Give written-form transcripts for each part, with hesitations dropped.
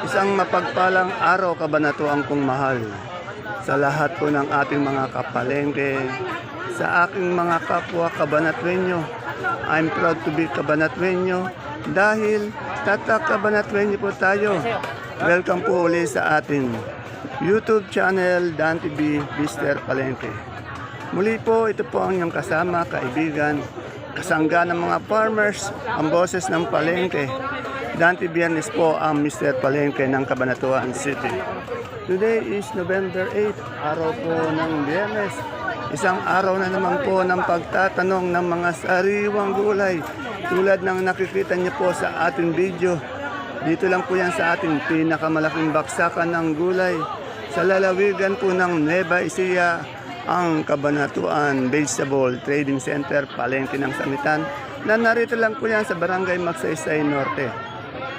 Isang mapagpalang araw kabanatuan kong mahal sa lahat po ng ating mga kapalengke, sa aking mga kapwa kabanatwenyo. I'm proud to be kabanatwenyo dahil tatak kabanatwenyo po tayo. Welcome po uli sa ating YouTube channel Dan TV Mr. Palengke. Muli po, ito po ang inyong kasama, kaibigan, kasangga ng mga farmers, ang boses ng palengke. Dante Biernes po ang Mr. Palengke ng Cabanatuan City. Today is November 8, araw po ng Biyernes. Isang araw na naman po ng pagtatanong ng mga sariwang gulay. Tulad ng nakikita niyo po sa ating video. Dito lang po yan sa ating pinakamalaking baksakan ng gulay. Sa lalawigan po ng Nueva Ecija, ang Cabanatuan Vegetable Trading Center, Palengke ng Sangitan, na narito lang po yan sa Barangay Magsaysay Norte.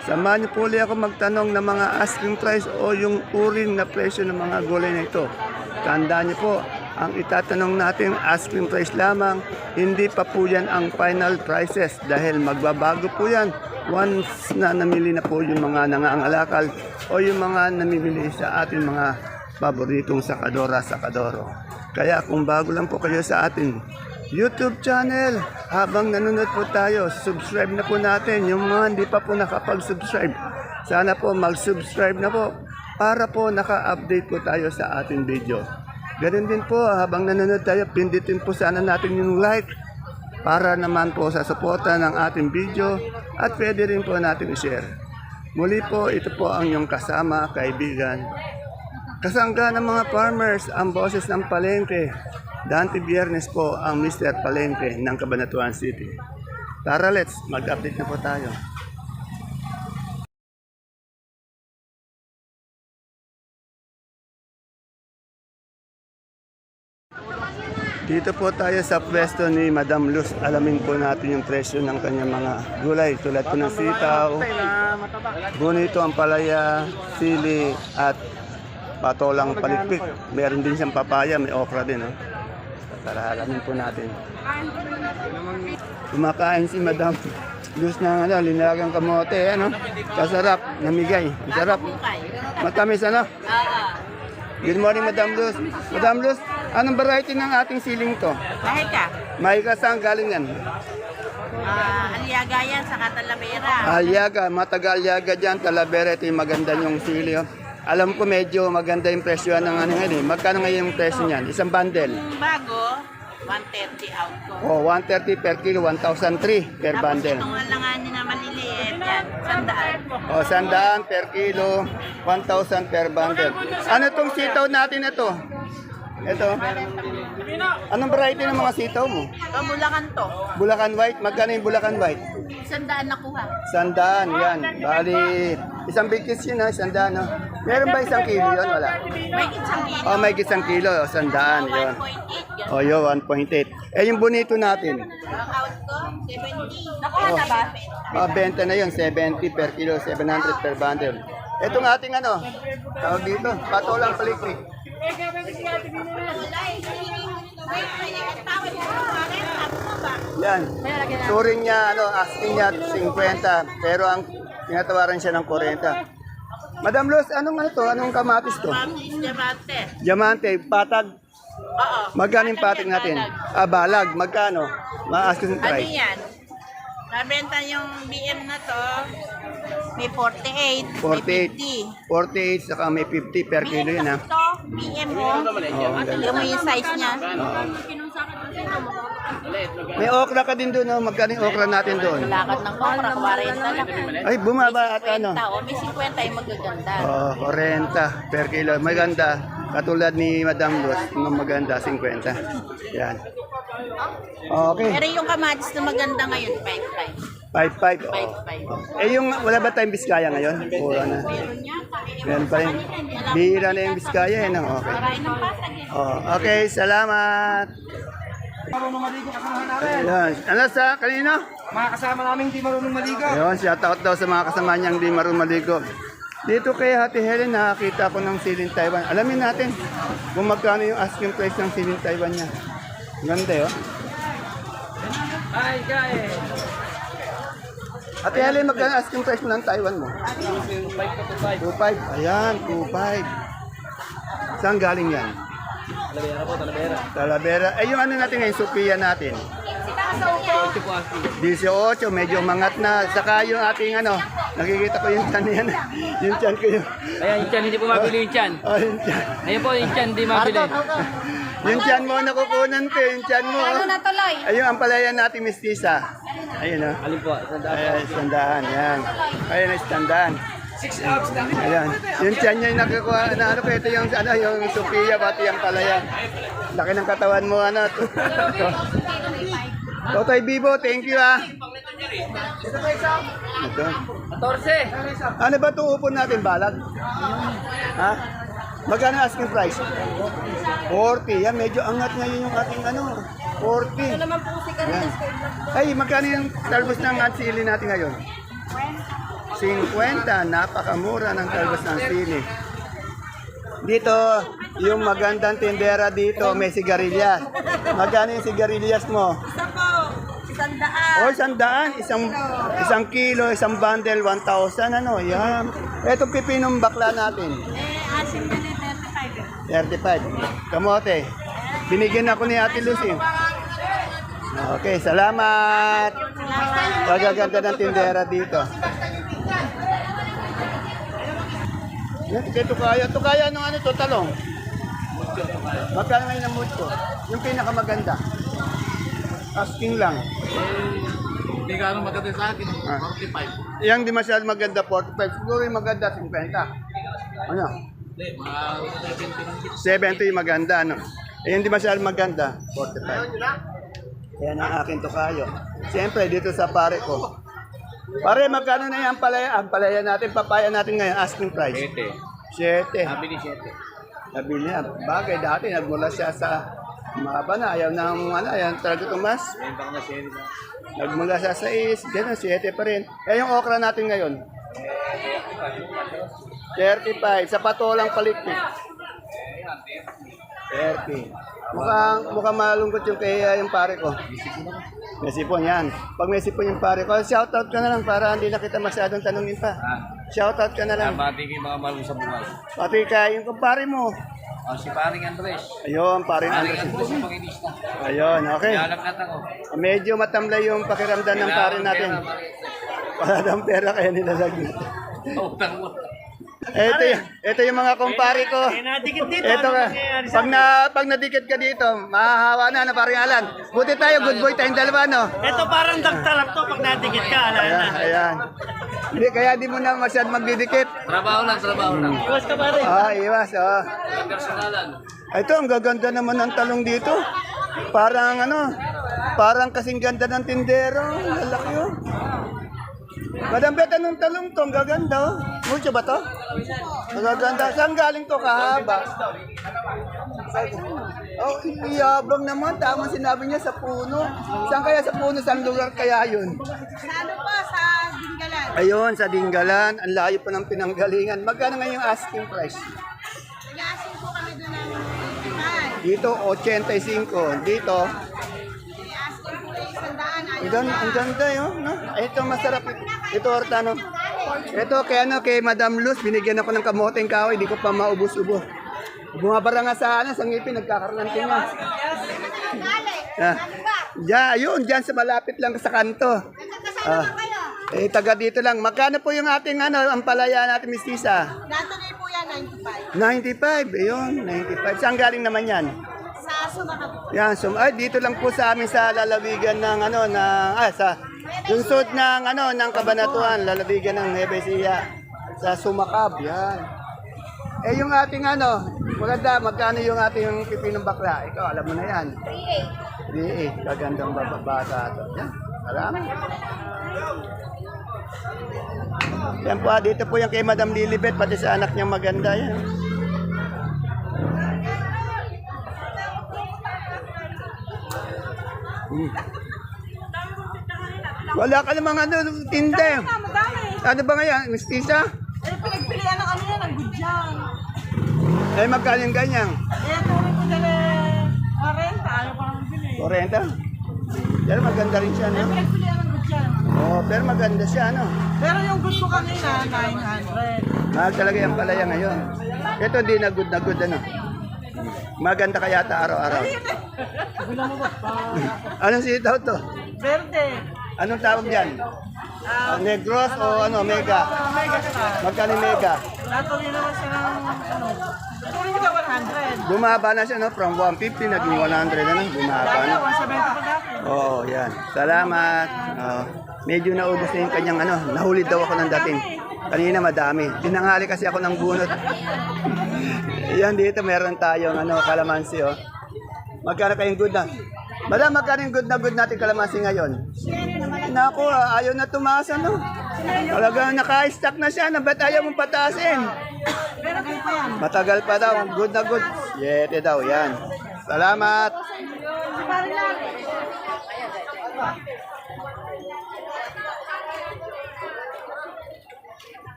Samahan niyo po ulit ako magtanong ng mga asking price o yung uring na presyo ng mga gulay na ito. Tandaan niyo po, ang itatanong natin asking price lamang, hindi pa po yan ang final prices dahil magbabago po yan once na namili na po yung mga nangangalakal o yung mga namimili sa ating mga paboritong sakadora-sakadoro. Kaya kung bago lang po kayo sa ating YouTube channel, habang nanonood po tayo, subscribe na po natin. Yung mga hindi pa po nakapag-subscribe, sana po mag-subscribe na po para po naka-update po tayo sa ating video. Ganun din po, habang nanonood tayo, pindutin po sana natin yung like para naman po sa suporta ng ating video at pwede rin po natin i-share. Muli po, ito po ang inyong kasama, kaibigan, kasangga ng mga farmers, ang boses ng palengke. Dante Biernes po ang Mr. Palengke ng Cabanatuan City. Tara, let's mag-update na po tayo. Dito po tayo sa pwesto ni Madam Luz. Alamin po natin yung presyo ng kanyang mga gulay. Tulad po ng sitaw, bonito ang palaya, sili at patolang palikpik. Meron din siyang papaya, may okra din. Oh. Tara, alamin po natin. Kumakain si Madam Luz ng linagang kamote. Ano? Kasarap, namigay. Masarap. Matamis, ano? Good morning, Madam Luz. Madam Luz, anong variety ng ating siling to? Mahika. Mahika, saan galing yan? Aliaga yan sa Talavera. Aliaga, mataga-aliaga dyan. Talavera, ito yung maganda yung sili. Oh. Alam ko medyo maganda yung presyo ng ano ngayon eh. Magkano ngayon yung presyo niyan? Isang bundle? Bago, 130 out ko. Oh, 130 per kilo, 1,003 per bundle. Tapos itong alanganin na maliliit yan, 100. Oh, 100 per kilo, 1,000 per bundle. Ano itong sitaw natin ito? Ito. Anong variety ng mga sitaw mo? Ito, Bulacan to. Bulacan White, magkano yung Bulacan White? 100 nakuha. 100, yan. Bali, isang big kiss yun ha, 100. No? Meron ba isang kilo yun? Wala. May isang kilo. Oh, may isang kilo, 100. Yun. 1.8 yan. Oh, yun, 1.8. Eh, yung bonito natin. Ang out ko, 70. Nakuha na ba? Benta na yun, 70 per kilo, 700 per bundle. Itong ating ano, tawag dito, patolang palikpik. Yan. Turing niya, asking niya 50, pero ang tinatawaran siya ng 40. Madam Luz, anong ano to? Anong kamatis to? Diamante. Diamante, patag. Oo. Magkano yung patag natin? Balag, magkano? Ma-asking Ano price. yan? Nabenta yung BM na to, may 48, 48. may 48, saka may 50 per 50. kilo yun ha. Ito, BM mo. Yung may size niya. May okra ka din doon, no? Magkano yung okra natin doon? Lakad ng okra, 40 lang. Ay, bumaba at ano? 50, o may 50 yung magaganda. Oh, 40 per kilo. Maganda. Katulad ni Madam Luz, yung maganda, 50. Yan. Okay. Pero yung kamatis na maganda ngayon, 55. 5-5. Oh. 55. Eh, yung wala ba tayong Biskaya ngayon? Puro na. Meron niya, Meron pa rin. Bihira na yung Biskaya, eh, no? Okay. Marahin ng pasag eh. Oh, okay, salamat. Ayan. Ano sa kanino? Mga kasama namin di marunong maligo. Ayun, shoutout daw sa mga kasama niyang di marunong maligo. Dito kay Ate Helen, nakakita ko ng siling Taiwan. Alamin natin kung magkano yung asking price ng siling Taiwan niya. Ganda yun. Hi guys. Ate Helen, magkano asking price mo ng Taiwan mo? 2.5. Ayan, 2.5. Saan galing yan? Talavera po, Talavera. Talavera. Eh, yung ano natin ngayon, Sophia natin. 18, medyo mangat na. Saka yung ating ano, nakikita ko yung tiyan yan. Yung tiyan ko yung... Ayan, yung tiyan, hindi po mabili yung tiyan. Oh, yung tiyan. Ayan po, yung tiyan, hindi mabili. Yung tiyan mo, nakukunan ko. Yung tiyan mo. Ano na tuloy? Ayun, ang palayan natin, mistisa. Ayun, oh. Alin po, sandaan po. Ayan, standaan. Yan. Ayun, standaan. 6 ounce lang. Ayan. Yung tiyan niya yung nakukuha. Na, ano ko, ito yung, ano, yung Sophia, pati yung palayan. Laki ng katawan mo, ano. Totoy Bibo, thank you, ah. Ito. 14. Ano ba ito upon natin, balag? Ha? Magkano asking price? 40. Yan, medyo angat ngayon yung ating ano. 40. Naman po si Carlos. Ay, magkano yung talbos ng sili natin ngayon? 50. Napakamura ng talbos ng sili. Dito, yung magandang tindera dito, may sigarilyas. Magkano yung sigarilyas mo? Isa po. 100. O, 100. Isang kilo, isang bundle, 1,000. Ano, yan. Ito pipinong bakla natin. Asim na ni 35. 35. Kamote. Binigyan ako ni Ate Lucy. Okay, salamat. Pagaganda ng tindera dito. Yan, ito kaya. Ito kaya nung ano to, talong. Magkano ngayon ang mood ko? Yung pinakamaganda. Asking lang. Hindi ka ano maganda sa akin, 45. Yang di masyadong maganda, 45. Siguro yung maganda, 50. Ano? Hindi, mga 70 yung maganda, ano? Eh, yung di masyadong maganda, 45. Yan ang akin to kayo. Siyempre, dito sa pare ko. Pare, magkano na yung palaya? Ang palaya natin, papaya natin ngayon, asking price. 7. Nabili 7. Nabili niya. Bagay, dati nagmula siya sa maba na. Ayaw na ang ano, ayaw talaga tumas. Ayun pa na 7. Nagmula siya sa 6, gano'n, 7 pa rin. Eh, yung okra natin ngayon? 35. Sa patolang palikpik. 30. Mukhang malungkot yung kaya yung pare ko. May sipon yan. Pag may sipon yung pare ko, shoutout ka na lang para hindi na kita masyadong tanungin pa. Shoutout ka na lang. Mati kayo mga malong sa buhay. Pati ka yung kumpare mo. Si Paring Andres. Ayun, paring Paring Andres. Andres yung pakilista. Ayun, okay. Ialap na ako. Medyo matamlay yung pakiramdam ng pare natin. Wala daw pera kaya nilalagyan. Utang mo. Ito yung mga kumpare ko. Ito ka. Pag nadikit ka dito, mahahawa na paring Alan. Buti tayo, good boy tayong dalawa, no? Ito parang daktarap to pag nadikit ka, ala na. Ayan. Hindi, kaya di mo na masyad magdidikit. Trabaho lang. Iwas ka pare. Iwas, Personalan. Ito, ang gaganda naman ng talong dito. Parang kasing ganda ng tindero. Lalaki, oh. Madam Bet, anong talong to? Ang gaganda, oh. Mucho ba to? Ang gaganda. Saan galing to? Kahaba. Oh, iyabang naman. Tama sinabi niya sa puno. Saan kaya sa puno? Saan lugar kaya yun? Sa ano po? Sa Dingalan. Ayun, sa Dingalan. Ang layo pa ng pinanggalingan. Magkano nga yung asking price? Nag-asim po kami doon ng 55. Dito, 85. Dito, Nag-asim po yung 100. ang ganda yun. No? Ito, masarap. Ito, Hortano. Ito, kay Madam Luz, binigyan ako ng kamoteng kahoy. Hindi ko pa maubos-ubos. Bumabara nga sa ngipin, nagkakaroon ng tinga. Yun, dyan sa malapit lang sa kanto. Taga dito lang. Magkano po yung ating ang palaya natin, Miss Tisa? Natuloy po yan, 95. 95, ayun, 95. Saan galing naman yan? Sa Sumaca po. Yan, dito lang po sa amin sa lalawigan ng sa lungsod ng ng Cabanatuan, lalawigan ng Nueva Ecija, sa Sumacab, yan. Eh yung ating maganda, magkano yung ating pipinong bakla? Ikaw, alam mo na yan. 3.8. 3.8, kagandang bata ito. Yan, salamat. Yan po, dito po yung kay Madam Lilibet, pati sa anak niyang maganda yan. Wala ka namang tinde. Ano ba ngayon? Miss Tisa? Pinagpilian ng ano yan, ng gudyan. Eh, magkano yung ganyan? Tuloy ko dala 40. Ano pa naman bili? 40? Yan, maganda rin siya, no? Pinagpilian ng gudyan. Oh, pero maganda siya, ano? Pero yung gusto kanina, 900. Mahal talaga yung palaya ngayon. Ito hindi na good, ano? Maganda kaya ata araw-araw. Anong sitaw to? Verde. Anong tawag dyan? Negros o ano, mega? Mega ka. Magkano yung mega? Natuloy naman siya ng, ano, tuloy ka 100. Bumaba na siya, no? From 150 naging 100 na, no? Bumaba Dati, na. 170 pa dati. Oo, yan. Salamat. Medyo naubos na yung kanyang ano. Nahulid daw ako ng dating. Kanina madami. Tinangali kasi ako ng bunot. Yan dito, meron tayong ano, kalamansi, oh. Magkano kayong good na? Madam, magkano yung good natin kalamansi ngayon? Naku, ayaw na tumaas, ano? Talagang naka-stack na siya. Na ba't ayaw mong pataasin? Matagal pa daw. Good na good. Yete daw, yan. Salamat.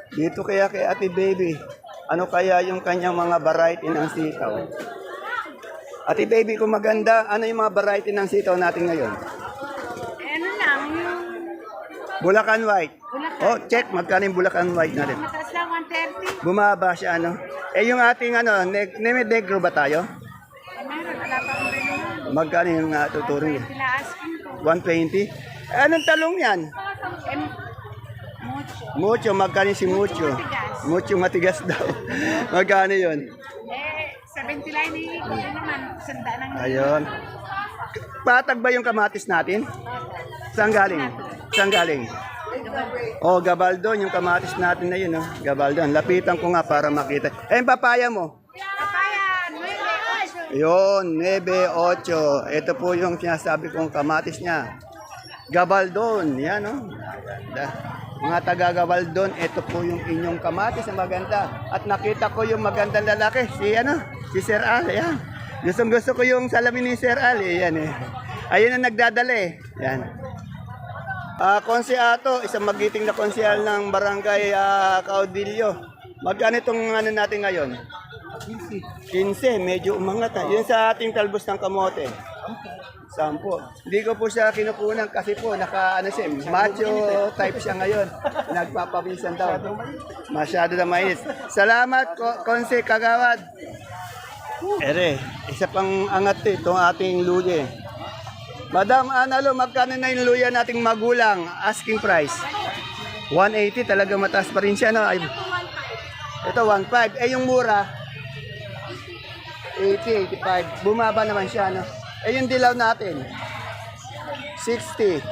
Dito kaya kay Ate Baby, ano kaya yung kanyang mga variety ng sitaw? Ate Baby, kung maganda, ano yung mga variety ng sitaw natin ngayon? Ano lang, yung Bulacan White. Oh, check, magkano yung Bulacan White natin? mataas lang 130. Bumaba siya, ano? Eh, yung ating, ano, negro ba tayo? Meron, wala pa akong ganyan. Magkano yung tuturing niya? Pinaaskin ko. 120? Eh, anong talong yan? Mucho. Mucho, magkano si Mucho? Matigas. Mucho matigas daw. Magkano yun? 70 lang ni ko naman. Sanda ng Ayun. Patag ba yung kamatis natin? Saan galing? Saan galing? Oh, Gabaldon, yung kamatis natin na yun, oh. Gabaldon. Lapitan ko nga para makita. Eh, yung papaya mo? papaya. 9, 8. Yun, 9, 8. Ito po yung sinasabi kong kamatis niya. Gabaldon, yan, oh. Ganda. Mga taga-Gabaldon, ito po yung inyong kamatis na maganda. At nakita ko yung magandang lalaki, si Sir Al, yan. Gusto ko yung salamin ni Sir Al, yan eh. Ayun ang nagdadala eh. Yan. Konseato, isang magiting na konsehal ng barangay Caudillo. Magkano itong ano natin ngayon? 15, medyo umangat. Yun sa ating talbos ng kamote. 10. Hindi ko po siya kinukunan kasi po macho type siya ngayon. Nagpapawisan daw. Masyado na mainit. Salamat, Konse Kagawad. Ere, isa pang angat itong ating luya. Madam Analo, magkano na yung luya nating magulang? Asking price. 180, talaga mataas pa rin siya. No? Ito, 1.5. Eh, yung mura? 80, 85. Bumaba naman siya, no? Eh, yung dilaw natin? 60.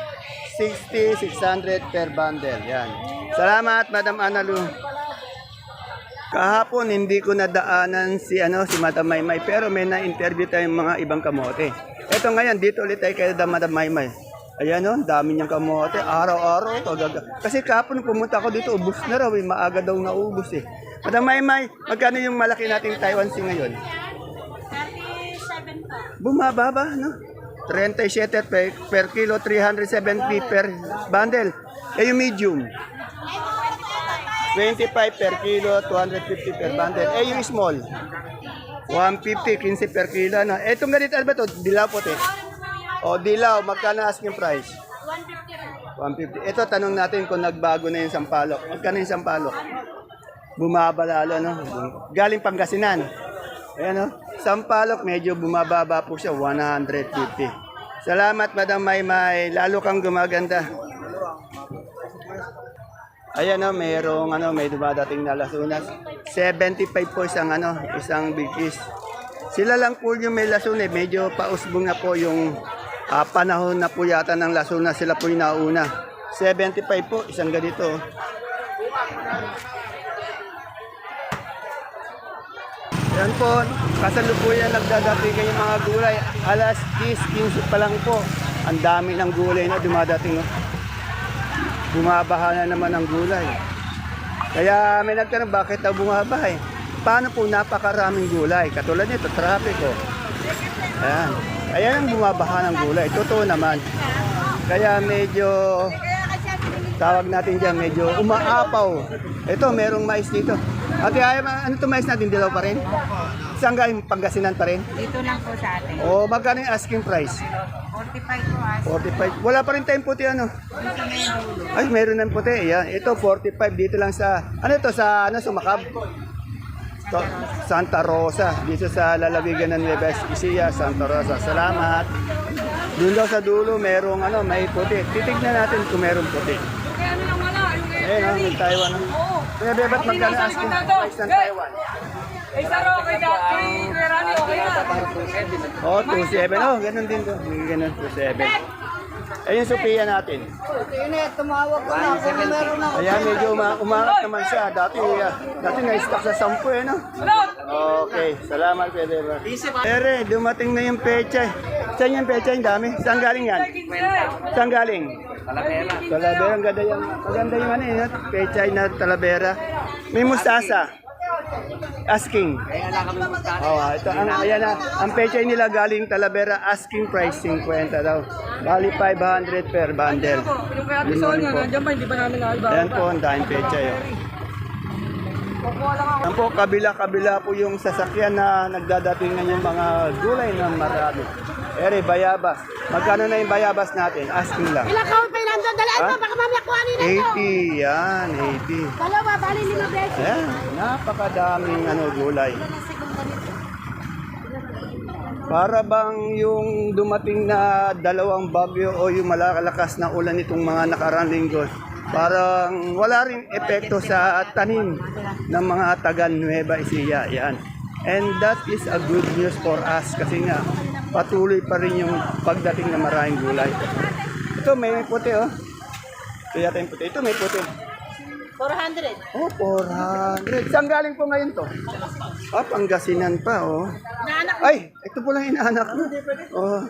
600 per bundle. Yan. Salamat, Madam Analu. Kahapon, hindi ko nadaanan si Madam Maymay, pero may na-interview tayong mga ibang kamote. Ito ngayon, dito ulit tayo kay Madam Maymay. Ayan o, dami niyang kamote. Araw-araw ito. Kasi kahapon pumunta ako dito, ubus na raw. Maaga daw naubos eh. Madam Maymay, magkano yung malaki nating Taiwan Sea ngayon? 37 pa. Bumaba ba, no? 37 per kilo, 370 per bundle. Eh, yung medium? 25 per kilo, 250 per bundle. Eh, yung small? 150, 15 per kilo. No? Eh, itong ganito, ano ba ito? Dilaw puti. O, dilaw, magkano asking price? 150. Ito, tanong natin kung nagbago na yung sampalok. Magkano yung sampalok? Bumaba lalo, no? Galing Pangasinan. Ayan, no? Sampalok, medyo bumababa po siya, 150. Salamat, Madam Maymay. Lalo kang gumaganda. Ayan, no? May dumadating na lasunas. 75 po isang bigkis. Sila lang po yung may lasunas. Medyo pausbong na po yung panahon na po yata ng lasunas. Sila po yung nauna. 75 po, isang ganito. Yan po, kasalukuyan nagdadating yung mga gulay. Alas 10:15 pa lang po. Ang dami ng gulay na dumadating. Bumabaha na naman ang gulay. Kaya may nagtanong bakit daw bumabaha eh. Paano po napakaraming gulay? Katulad nito, traffic ko. Ayan. Ayan ang bumabaha ng gulay. Totoo naman. Kaya medyo, tawag natin dyan, medyo umaapaw. Ito, merong mais dito. Ate, ano ito mais natin? Dilaw pa rin? Saan galing? Pangasinan pa rin? Dito lang po sa atin. O magkano yung asking price? 45 po as. 45. Wala pa rin tayong puti ano? Dito na yung dulo. Ay, meron ng puti. Yan. Ito, 45 dito lang sa, ano ito, sa, ano, Sumakab? To, Santa Rosa. Dito sa lalawigan ng Nueva Ecija, Santa Rosa. Salamat. Doon daw sa dulo, merong, ano, may puti. Titignan natin kung merong puti. Ayun, oh, may Taiwan. Oh. Kaya, ba't magkano asking price ng Taiwan? Oh, 27. Oh, ganun din to. Ganun, 27. Ayun yung Sophia natin. Tumawag ko na kung meron na. Ayan, medyo umangat naman siya. Dati na-stock sa 10 no? Okay, salamat Pwede ba? Ere, dumating na yung pechay. Saan yung pechay? Ang dami. Saan galing yan? Saan galing? Talavera. Talavera, ang ganda yan. Maganda yung ano yun, pechay na Talavera. May mustasa. Asking. Oh, ito ayan na. Ang pechay nila galing Talavera, asking price 50 daw. Bali 500 per bundle. Good morning po. Ayan po, ang daming pechay. Oh. Ayan po, kabila-kabila po yung sasakyan na nagdadating na yung mga gulay na marami. Ere, bayabas. Magkano na yung bayabas natin? Asking lang. Ilang kaon pa ilan doon? Dalaan mo, baka mamaya kuhanin na ito. 80, yan, 80. Dalawa, bali 5 beses. Ayan, napakadaming gulay. Para bang yung dumating na dalawang bagyo o yung malalakas na ulan nitong mga nakarang linggo, parang wala rin epekto sa tanim ng mga taga Nueva Ecija. Yan. And that is a good news for us kasi nga patuloy pa rin yung pagdating ng maraming gulay. Ito may puti oh. Ito yata yung puti. Ito may puti. 400. Oh, 400. Saan galing po ngayon to? Ah, Pangasinan pa, oh. Ay, ito po lang inaanak mo. Oh.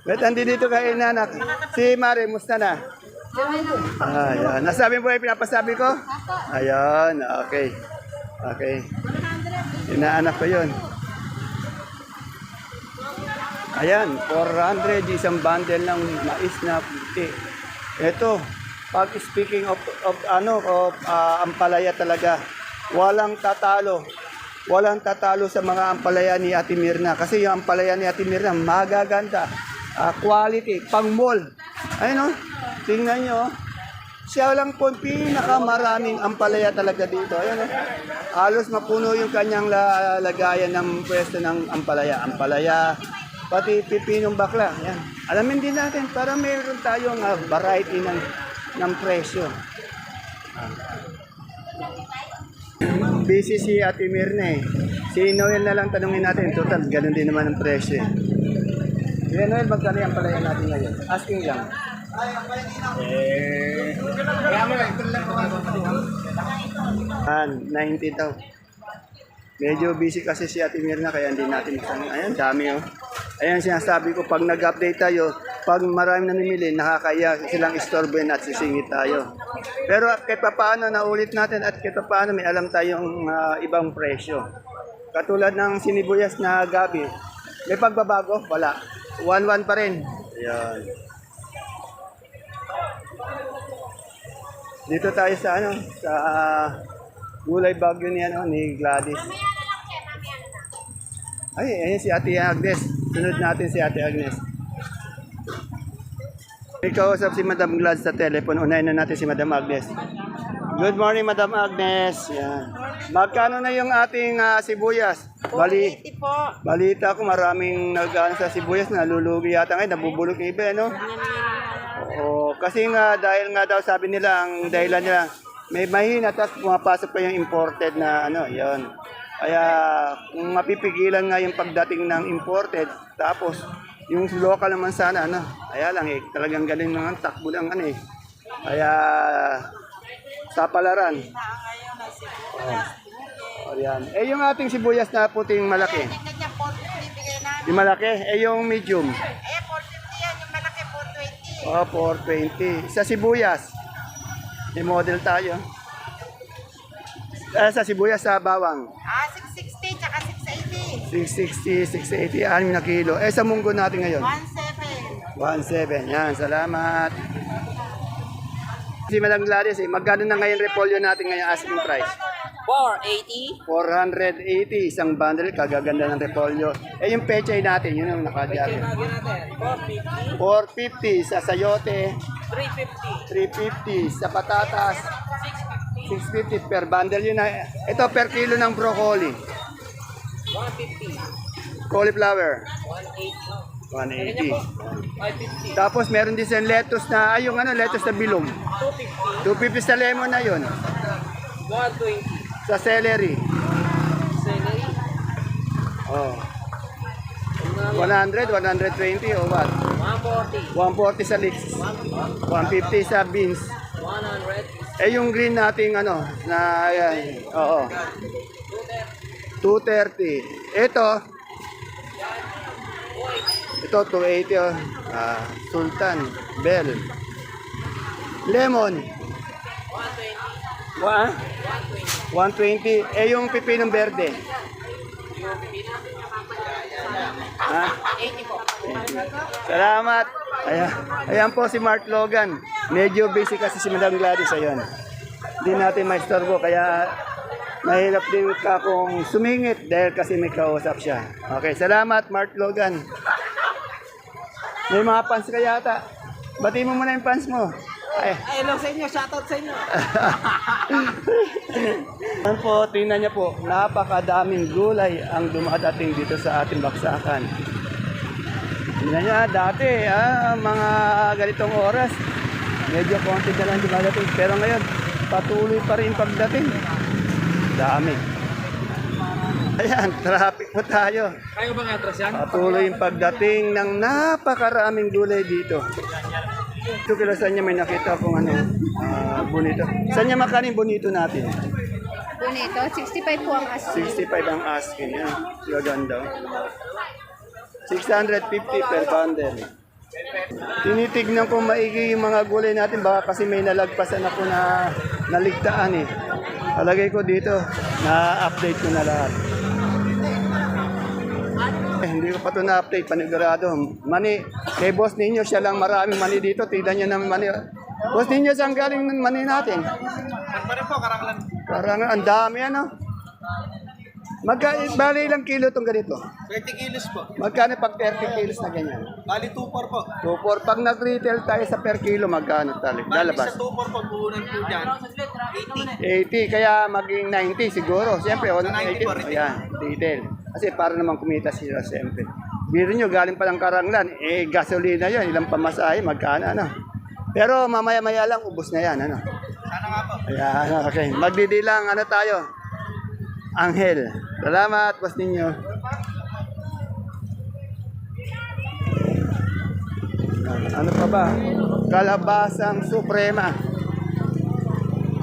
Ba't andi dito kayo inaanak? Si Mare, musta na? Ayan. Nasabi mo yung pinapasabi ko? Ayan, okay. Okay. Inaanak ko yun. Ayan, 400 isang bundle ng mais na puti. Ito, pag speaking of ampalaya talaga, walang tatalo. Walang tatalo sa mga ampalaya ni Ate Mirna kasi yung ampalaya ni Ate Mirna magaganda, quality, pang mall. Ayun oh, tingnan nyo. Siya lang po pinakamaraming ampalaya talaga dito. Ayun oh. Halos mapuno yung kanyang lagayan ng pwesto ng ampalaya. Ampalaya, pati pipinong bakla. Yan. Alamin din natin para mayroon tayong variety ng presyo. Busy si Ate Mirna eh. Si Noel na lang tanungin natin. Total, ganun din naman ang presyo. Kaya Noel, magkano yung palaya natin ngayon? Asking lang. 90 daw. Medyo busy kasi si Ate Mirna kaya hindi natin masanong. Ayan, dami oh. Ayan sinasabi ko, pag nag-update tayo, pag marami na namili, nakakaya silang istorbohin at sisingit tayo. Pero kahit paano naulit natin at kahit paano may alam tayong ibang presyo. Katulad ng sinibuyas na gabi, may pagbabago? Wala. 1-1 pa rin. Ayan. Dito tayo sa sa gulay bagyo ni Gladys. Ay, ayan si Ate Agnes. Sunod natin si Ate Agnes. Ikaw usap si Madam Gladys sa telephone. Unahin na natin si Madam Agnes. Good morning, Madam Agnes. Yan. Magkano na yung ating sibuyas? 480 po. Balita ko maraming nag sa sibuyas, nalulugi yata ngayon, nabubulok yung iba, no? Oo, kasi nga, dahil nga daw sabi nila, ang dahilan nila, may mahina, tapos pumapasok pa yung imported na yon. Kaya kung mapipigilan nga yung pagdating ng imported, tapos yung local naman sana, kaya lang talagang galing naman, takbo lang Kaya sa palaran. Ayan. Yung ating sibuyas na puting malaki. Tingnan niya, 450 bigay na. Yung malaki, yung medium. 450 yan, yung malaki, 420. Oh, 420. Sa sibuyas, may model tayo. Sa sibuyas, sa bawang. 660, tsaka 680. 660, 680, 6 na kilo. Sa munggo natin ngayon. 17. 17. Yan, salamat. Si Madam Gladys, magkano na ngayon repolyo natin ngayon asking price? 480. 480, isang bundle, kagaganda ng repolyo. Eh yung pechay natin, yun ang nakadyari. Lagi natin. 450. 450 sa sayote, 350. 350 sa patatas, 650 per bundle yun na. Ito per kilo ng broccoli. 150. Cauliflower, 180. 180. 550. Tapos meron din sa lettuce na, ay yung ano, lettuce na bilog. 250. 250 sa lemon na yun. 120. Sa celery. Celery. Oh. 100, 120 o what? 140 140. sa leeks. 150 sa beans. 100. Eh yung green nating ano, na ayan, oo. 230. Ito 280 oh. Sultan, Bell. Lemon. 120. Eh yung pipinong verde. Ha? 80 po. Salamat. Ayan po si Mark Logan. Medyo busy kasi si Madam Gladys. Ayan. Hindi natin maistorbo kaya mahirap din ka kung sumingit dahil kasi may kausap siya. Okay, salamat Mark Logan. May mga fans ka yata. Bati mo muna yung fans mo. Ay. Hello sa inyo. Shoutout sa inyo. Yan po, tingnan niya po, napakadaming gulay ang dumadating dito sa ating baksakan. Tingnan niya, dati, mga ganitong oras, medyo konti na lang dumadating. Pero ngayon, patuloy pa rin pagdating. Dami. Ayan, traffic po tayo. Kaya bang atras yan? Patuloy yung pagdating ng napakaraming gulay dito. Ito kila saan niya may nakita kung ano, bonito. Saan niya makanin bonito natin? Bonito, 65 po ang asin. 65 ang asking. Yan. Gaganda. 650 per bundle. Tinitignan ko maigi yung mga gulay natin. Baka kasi may nalagpasan ako na naligtaan eh. Alagay ko dito. Na-update ko na lahat. Hindi ko pa ito na-update, panigurado. Mani, kay boss ninyo, siya lang maraming mani dito. Tignan nyo ng mani. Boss ninyo, saan galing ng mani natin? Ano po, Karangalan? Karangan, ang dami ano. Bali ilang kilo itong ganito? 20 kilos po. Magkano pag 30 kilos na ganyan? Bali 2-4 po. 2-4. Pag nag-retail tayo sa per kilo, magkano tayo? Bali Lalabas? sa 2-4 po, puhunan po dyan. 80, kaya maging 90 siguro. Siyempre, Sa 90 po, retail. Ayan, retail. Kasi para naman kumita sila siyempre. Biro nyo, galing palang Karanglan, eh gasolina yun, ilang pamasahe, magkano ano. Pero mamaya-maya lang, ubos na yan, ano. Sana nga po. Ayan, okay. Magdidilang, ano tayo? Anghel. Salamat, boss ninyo. Ano pa ba? Kalabasang suprema.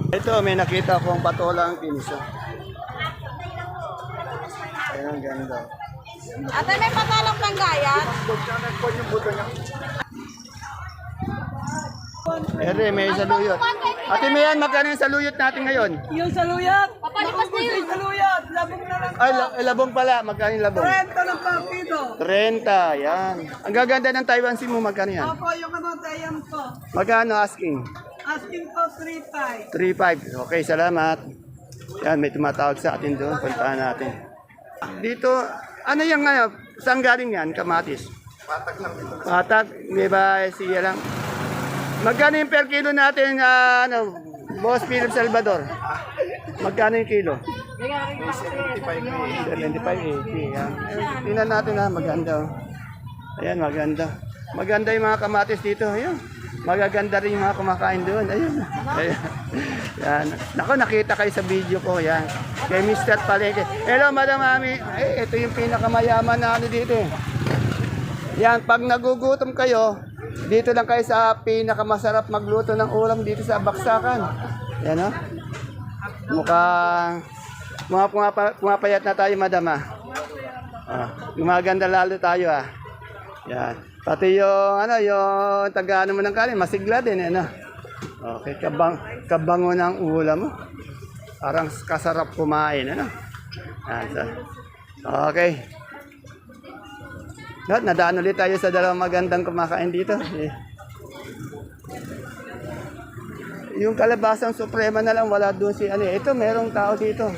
Ito, may nakita akong patolang pinso. Ayan, ang ganda. Ate, may patalong panggayan? Ere, may saluyot. Ate Mayan, magkano yung saluyot natin ngayon? Yung saluyat. Papalipas na yun. Saluyat. Labong na lang. Ay, labong pala. Magkano yung labong? 30 ng partido. 30, yan. Ang gaganda ng Taiwan Sea mo, magkano yan? Ako yung ano, dayan ko. Magkano asking? Asking ko 3.5. 3.5. Okay, salamat. Yan, may tumatawag sa atin doon. Puntahan natin. Dito, ano yung ngayon? Saan galing yan, kamatis? Patag lang. Patag? Di ba siya lang? Magkano yung per kilo natin, Boss Philip Salvador? Magkano yung kilo? 75, 80. Yan. Tingnan natin ha, maganda. Ayan, maganda. Maganda yung mga kamatis dito. Ayan. Magaganda rin yung mga kumakain doon. Ayun. Ayan. Yan. Nako, nakita kayo sa video ko. Yan. Kay Mr. Palengke. Hello, Madam Ami. Ay, ito yung pinakamayaman na ano dito. Yan, pag nagugutom kayo, dito lang kayo sa pinakamasarap magluto ng ulam dito sa Baksakan. Yan o. Mukhang pumapayat na tayo, Madam gumaganda lalo tayo Yan. Pati yung yung taga-ano mo ng kanin, masigla din ano. Okay, kabango ng ulam mo. Parang kasarap kumain ano. Yan. Okay. Nadaan ulit tayo sa dalawang magandang kumakain dito. Yung kalabasang suprema na lang, wala doon si ano. Ito, merong tao dito.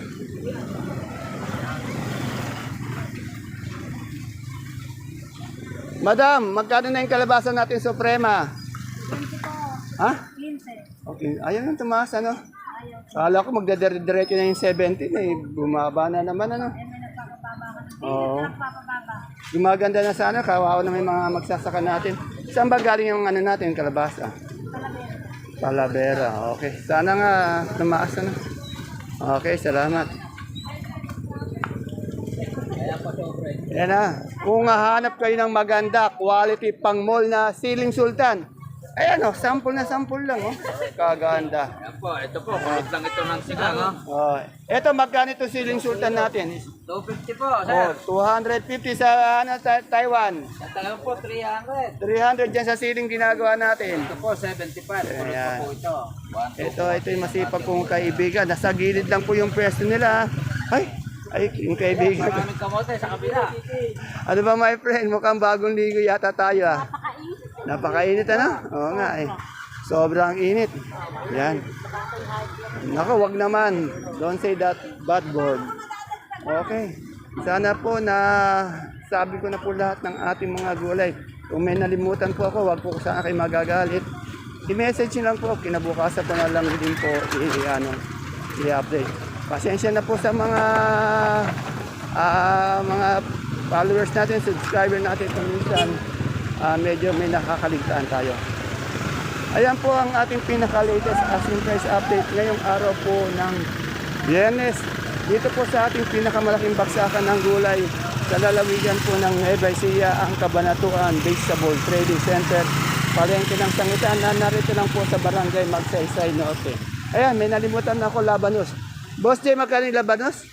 Madam, magkano na yung kalabasa natin suprema? 20 po. Ha? 15. Okay, ayaw nang tumaas, ano? Kala ko magdadiretso na yung 17 eh. Bumaba na naman, ano? May nagpapababa ka ng Oo. nagpapababa. Gumaganda na sana, kawawa na may mga magsasaka natin. Saan ba galing yung ano natin, kalabasa? Talavera, okay. Sana nga tumaas, ano? Okay, salamat. Yan na. Kung hahanap kayo ng maganda, quality pang mall na Siling Sultan. Ayan o, sample na sample lang oh. Kaganda. Yan po, ito po, kulit lang ito ng sigang, ha? Oh, eto magkano ito Siling Sultan natin? 250 po, Oh, 250 sa ano, Taiwan. Sa talagang po, 300. 300 dyan sa siling ginagawa natin. Ito po, 75. Kulit Ayan. pa po ito. Ito yung masipag kong kaibigan. Nasa gilid lang po yung pwesto nila. Ay, yung kaibigan ko. Maraming kamote sa kabila. Ano ba my friend? Mukhang bagong ligo yata tayo ah. Napakainit ano? Oo nga eh. Sobrang init. Yan. Naku, wag naman. Don't say that bad word. Okay. Sana po na sabi ko na po lahat ng ating mga gulay. Kung may nalimutan po ako, wag po sana kayo magagalit. I-message nyo lang po. Kinabukasan po na lang din po i-update. Pasensya na po sa mga followers natin, subscriber natin kung minsan medyo may nakakaligtaan tayo. Ayan po ang ating pinaka-latest asking price update ngayong araw po ng Biyernes. Dito po sa ating pinakamalaking baksakan ng gulay sa lalawigan po ng Nueva Ecija, ang Cabanatuan Vegetable Trading Center. Palengke ng Sangitan na narito lang po sa Barangay Magsaysay Norte. Ayan, may nalimutan na ako, labanos. Boss J, magkano yung labanos?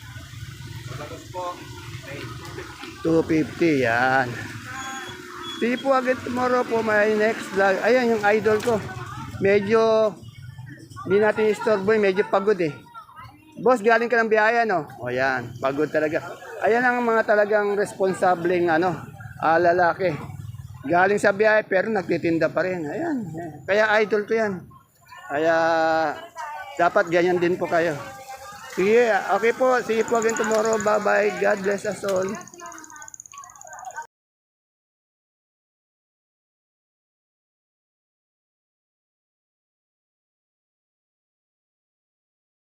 Labanos po, 250, yan. See you po again tomorrow po, my next vlog. Ayan yung idol ko. Medyo, hindi natin istorbo, medyo pagod eh. Boss, galing ka ng biyaya, no? O yan, pagod talaga. Ayan ang mga talagang responsableng lalaki. Galing sa biyaya pero nagtitinda pa rin. Ayan, yan. Kaya idol ko yan. Kaya dapat ganyan din po kayo. Sige, okay po. See you po again tomorrow. Bye-bye. God bless us all.